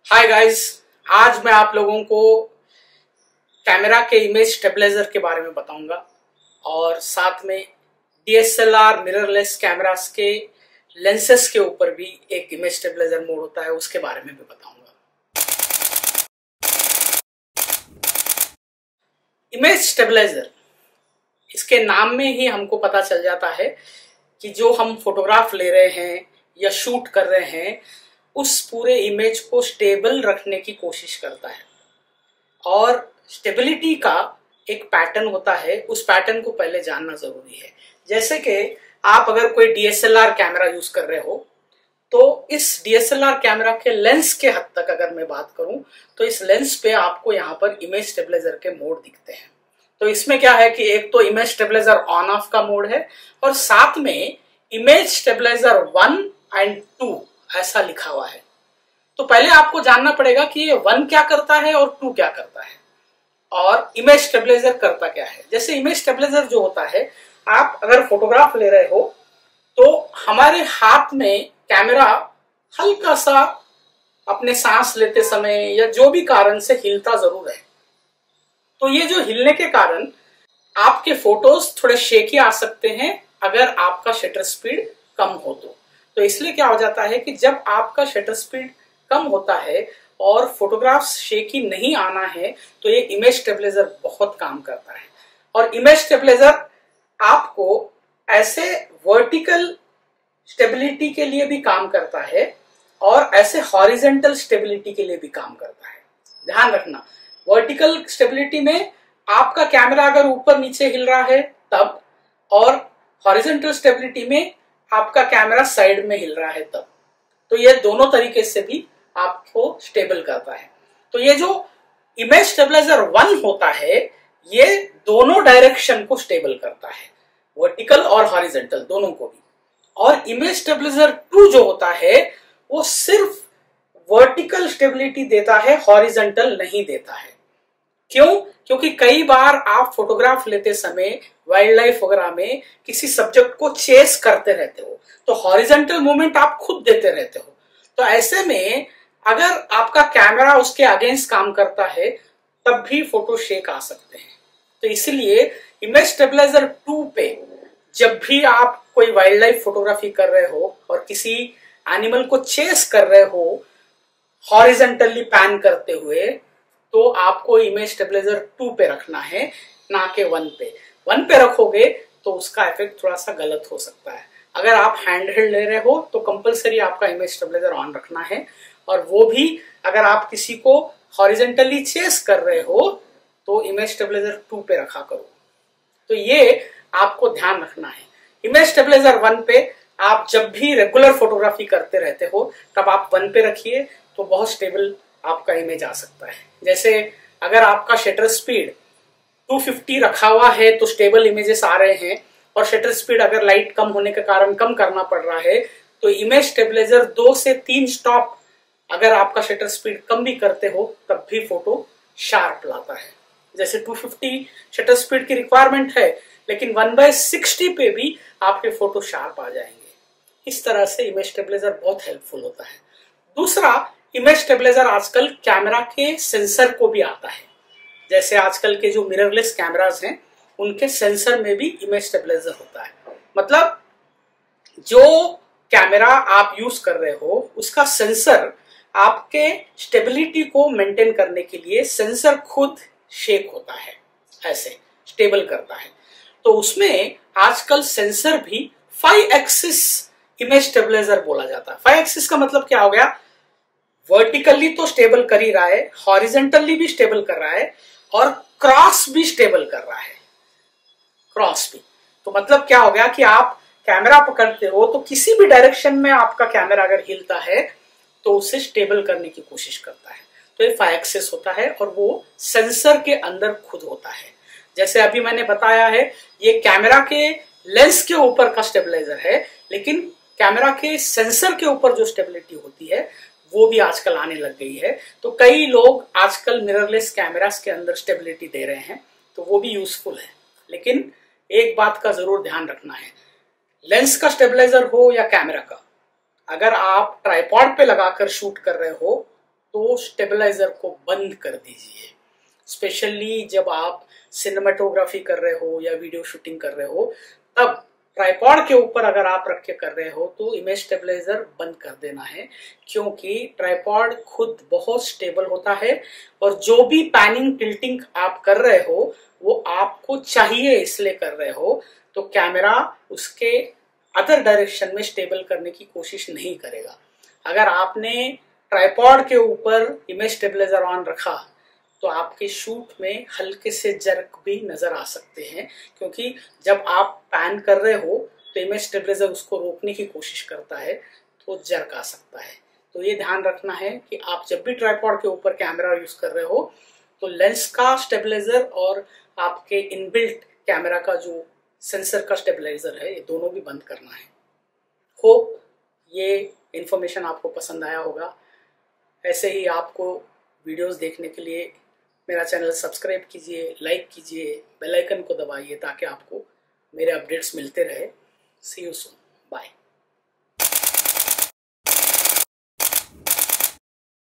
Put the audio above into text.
Hi guys, आज मैं आप लोगों को कैमरा के इमेज स्टेबलाइजर के बारे में बताऊंगा और साथ में डीएसएलआर मिररलेस कैमरास के लेंसेस के ऊपर भी एक इमेज स्टेबलाइजर मोड होता है, उसके बारे में भी बताऊंगा। इमेज स्टेबलाइजर, इसके नाम में ही हमको पता चल जाता है कि जो हम फोटोग्राफ ले रहे हैं या शूट कर रहे हैं उस पूरे इमेज को स्टेबल रखने की कोशिश करता है। और स्टेबिलिटी का एक पैटर्न होता है, उस पैटर्न को पहले जानना जरूरी है। जैसे कि आप अगर कोई डीएसएलआर कैमरा यूज कर रहे हो तो इस डीएसएलआर कैमरा के लेंस के हद तक अगर मैं बात करूं तो इस लेंस पे आपको यहाँ पर इमेज स्टेबलाइजर के मोड दिखते हैं। तो इसमें क्या है कि एक तो इमेज स्टेबलाइजर ऑन ऑफ का मोड है और साथ में इमेज स्टेबलाइजर 1 एंड 2 ऐसा लिखा हुआ है। तो पहले आपको जानना पड़ेगा कि ये 1 क्या करता है और 2 क्या करता है और इमेज स्टेबलाइजर करता क्या है। जैसे इमेज स्टेबलाइजर जो होता है, आप अगर फोटोग्राफ ले रहे हो तो हमारे हाथ में कैमरा हल्का सा अपने सांस लेते समय या जो भी कारण से हिलता जरूर है। तो ये जो हिलने के कारण आपके फोटोज थोड़े शेकी आ सकते हैं अगर आपका शटर स्पीड कम हो तो इसलिए क्या हो जाता है कि जब आपका शटर स्पीड कम होता है और फोटोग्राफ्स शेकी नहीं आना है तो ये इमेज स्टेबलाइजर बहुत काम करता है। और इमेज स्टेबलाइजर आपको ऐसे वर्टिकल स्टेबिलिटी के लिए भी काम करता है और ऐसे हॉरिजेंटल स्टेबिलिटी के लिए भी काम करता है। ध्यान रखना, वर्टिकल स्टेबिलिटी में आपका कैमरा अगर ऊपर नीचे हिल रहा है तब, और हॉरिजेंटल स्टेबिलिटी में आपका कैमरा साइड में हिल रहा है तब। तो ये दोनों तरीके से भी आपको स्टेबल करता है। तो ये जो इमेज स्टेबलाइजर 1 होता है ये दोनों डायरेक्शन को स्टेबल करता है, वर्टिकल और हॉरिजेंटल दोनों को भी। और इमेज स्टेबलाइजर 2 जो होता है वो सिर्फ वर्टिकल स्टेबिलिटी देता है, हॉरिजेंटल नहीं देता है। क्यों? क्योंकि कई बार आप फोटोग्राफ लेते समय वाइल्ड लाइफ वगैरह में किसी सब्जेक्ट को चेस करते रहते हो तो हॉरिजेंटल मूवमेंट आप खुद देते रहते हो। तो ऐसे में अगर आपका कैमरा उसके अगेंस्ट काम करता है तब भी फोटो शेक आ सकते हैं। तो इसलिए इमेज स्टेबलाइजर 2 पे जब भी आप कोई वाइल्ड लाइफ फोटोग्राफी कर रहे हो और किसी एनिमल को चेस कर रहे हो हॉरिजेंटली पैन करते हुए, तो आपको इमेज स्टेबलाइजर 2 पे रखना है, ना कि 1 पे। 1 पे रखोगे तो उसका इफेक्ट थोड़ा सा गलत हो सकता है। अगर आप हैंड हेल्ड ले रहे हो तो कंपलसरी आपका इमेज स्टेबलाइजर ऑन रखना है, और वो भी अगर आप किसी को हॉरिजेंटली चेस कर रहे हो तो इमेज स्टेबलाइजर 2 पे रखा करो। तो ये आपको ध्यान रखना है। इमेज स्टेबलाइजर 1 पे आप जब भी रेगुलर फोटोग्राफी करते रहते हो तब आप 1 पे रखिए तो बहुत स्टेबल आपका इमेज आ सकता है। जैसे अगर आपका शटर स्पीड 250 रखा हुआ है तो स्टेबल इमेजेस आ रहे हैं, और शटर स्पीड अगर लाइट कम होने के कारण कम करना पड़ रहा है तो इमेज स्टेबलाइजर 2 से 3 स्टॉप अगर आपका शटर स्पीड कम भी करते हो तब भी फोटो शार्प लाता है। जैसे 250 शटर स्पीड की रिक्वायरमेंट है लेकिन 1/60 पे भी आपके फोटो शार्प आ जाएंगे। इस तरह से इमेज स्टेबलाइजर बहुत हेल्पफुल होता है। दूसरा, इमेज स्टेबलाइजर आजकल कैमरा के सेंसर को भी आता है। जैसे आजकल के जो मिररलेस कैमरास हैं उनके सेंसर में भी इमेज स्टेबलाइजर होता है। मतलब जो कैमरा आप यूज कर रहे हो उसका सेंसर आपके स्टेबिलिटी को मेंटेन करने के लिए सेंसर खुद शेक होता है, ऐसे स्टेबल करता है। तो उसमें आजकल सेंसर भी 5 एक्सिस इमेज स्टेबलाइजर बोला जाता है। 5 एक्सिस का मतलब क्या हो गया? वर्टिकली तो स्टेबल कर ही रहा है, हॉरिजेंटली भी स्टेबल कर रहा है और क्रॉस भी स्टेबल कर रहा है, क्रॉस भी। तो मतलब क्या हो गया कि आप कैमरा पकड़ते हो तो किसी भी डायरेक्शन में आपका कैमरा अगर हिलता है तो उसे स्टेबल करने की कोशिश करता है। तो ये 5 एक्सिस होता है और वो सेंसर के अंदर खुद होता है। जैसे अभी मैंने बताया है ये कैमरा के लेंस के ऊपर का स्टेबलाइजर है, लेकिन कैमरा के सेंसर के ऊपर जो स्टेबिलिटी होती है वो भी आजकल आने लग गई है। तो कई लोग आजकल मिररलेस कैमरास के अंदर स्टेबिलिटी दे रहे हैं, तो वो भी यूजफुल है। लेकिन एक बात का जरूर ध्यान रखना है, लेंस का स्टेबलाइजर हो या कैमरा का, अगर आप ट्राइपॉड पे लगाकर शूट कर रहे हो तो स्टेबलाइजर को बंद कर दीजिए। स्पेशली जब आप सिनेमेटोग्राफी कर रहे हो या वीडियो शूटिंग कर रहे हो, तब ट्राइपॉड के ऊपर अगर आप रख के कर रहे हो तो इमेज स्टेबलाइजर बंद कर देना है, क्योंकि ट्राइपॉड खुद बहुत स्टेबल होता है और जो भी पैनिंग टिल्टिंग आप कर रहे हो वो आपको चाहिए इसलिए कर रहे हो, तो कैमरा उसके अदर डायरेक्शन में स्टेबल करने की कोशिश नहीं करेगा। अगर आपने ट्राइपॉड के ऊपर इमेज स्टेबलाइजर ऑन रखा तो आपके शूट में हल्के से जर्क भी नजर आ सकते हैं, क्योंकि जब आप पैन कर रहे हो तो इमेज स्टेबलाइजर उसको रोकने की कोशिश करता है, तो जर्क आ सकता है। तो ये ध्यान रखना है कि आप जब भी ट्राइपॉड के ऊपर कैमरा यूज कर रहे हो तो लेंस का स्टेबलाइजर और आपके इनबिल्ट कैमरा का जो सेंसर का स्टेबलाइजर है, ये दोनों भी बंद करना है। होप ये इंफॉर्मेशन आपको पसंद आया होगा। ऐसे ही आपको वीडियोस देखने के लिए मेरा चैनल सब्सक्राइब कीजिए, लाइक कीजिए, बेल आइकन को दबाइए ताकि आपको मेरे अपडेट्स मिलते रहे। सी यू सून, बाय।